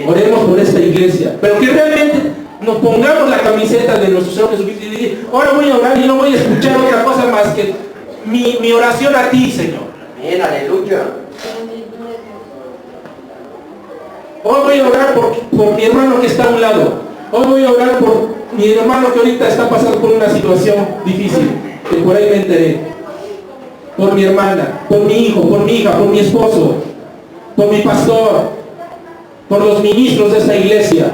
oremos por esta iglesia, pero que realmente nos pongamos la camiseta de nuestro Señor Jesucristo y decir, ahora voy a orar y no voy a escuchar otra cosa más que mi oración a ti, Señor. Amén, aleluya. Hoy voy a orar por mi hermano que está a un lado. Hoy voy a orar por mi hermano que ahorita está pasando por una situación difícil, que por ahí me enteré. Por mi hermana, por mi hijo, por mi hija, por mi esposo, por mi pastor, por los ministros de esta iglesia.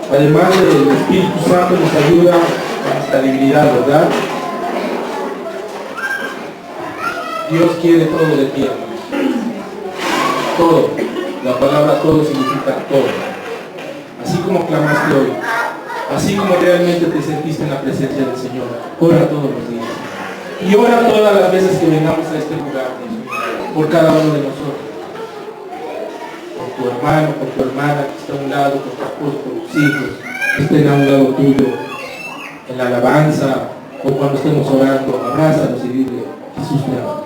Además del Espíritu Santo nos ayuda a nuestra debilidad, ¿verdad? Dios quiere todo de ti, hermano. Todo. La palabra todo significa todo. Así como clamaste hoy, así como realmente te sentiste en la presencia del Señor, ora todos los días. Y ora todas las veces que vengamos a este lugar, por cada uno de nosotros. Por tu hermano, por tu hermana que está a un lado, por tu esposo, por tus hijos, que estén a un lado tuyo, en la alabanza, o cuando estemos orando, abrázalos y dile, Jesús te ama,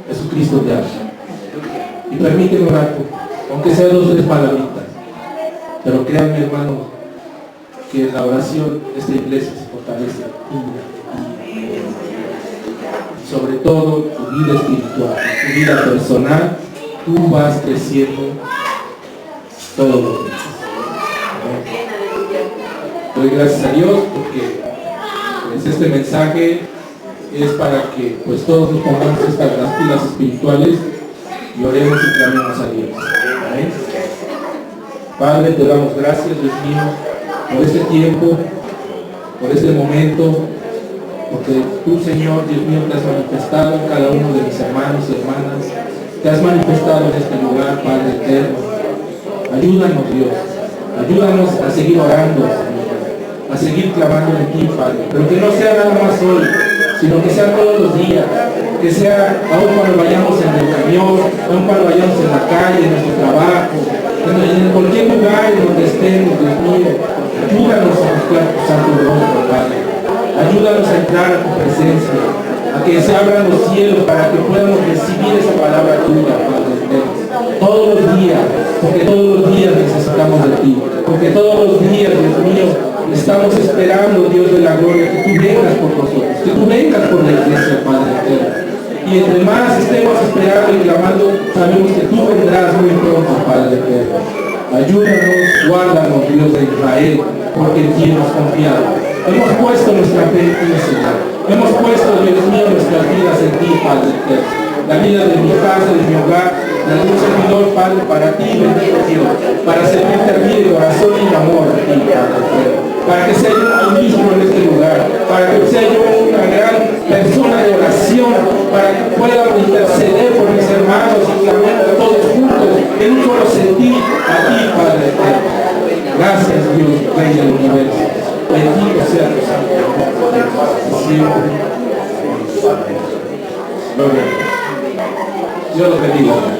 Jesucristo te ama. Y permíteme orar, aunque sea 2 o 3 palabritas, pero créanme, hermano, que en la oración esta iglesia se fortalece y sobre todo tu vida espiritual, tu vida personal, tú vas creciendo todos los días. Doy gracias a Dios porque pues, este mensaje es para que pues todos nos pongamos las pilas espirituales y oremos y clamemos a Dios. ¿Amén? Padre, te damos gracias, Dios mío, por este tiempo, por este momento, porque tú, Señor, Dios mío, te has manifestado en cada uno de mis hermanos y hermanas. Te has manifestado en este lugar, Padre eterno. Ayúdanos, Dios. Ayúdanos a seguir orando, a seguir clamando en ti, Padre. Pero que no sea nada más hoy, sino que sea todos los días. Que sea aún cuando vayamos en el camión, aún cuando vayamos en la calle, en nuestro trabajo, en cualquier lugar en donde estemos, Dios mío. Ayúdanos a buscar tu santo rostro, Padre. Ayúdanos a entrar a tu presencia, a que se abran los cielos para que podamos recibir esa palabra tuya, Padre. todos los días, porque todos los días necesitamos de ti, porque todos los días, Dios mío, estamos esperando, Dios de la gloria, que tú vengas por nosotros, que tú vengas por la iglesia, Padre eterno. Y entre más estemos esperando y clamando, sabemos que tú vendrás muy pronto, Padre eterno. Ayúdanos, guárdanos, Dios de Israel, porque en ti hemos confiado. Hemos puesto nuestra fe en ti, Señor. Hemos puesto, Dios mío, nuestras vidas en ti, Padre eterno. La vida de mi casa, de mi hogar, la de un servidor, Padre, para ti, bendito Dios, para servirte a ti de corazón y amor a ti, Padre eterno. Para que sea yo el mismo en este lugar, para que sea yo una gran persona de oración, para que pueda interceder por mis hermanos y clamar todos juntos en un solo sentir a ti, Padre eterno. Gracias, Dios, Rey del universo. Bendito sea tu santo nombre. Siempre. Gloria a Dios. Dios los bendiga.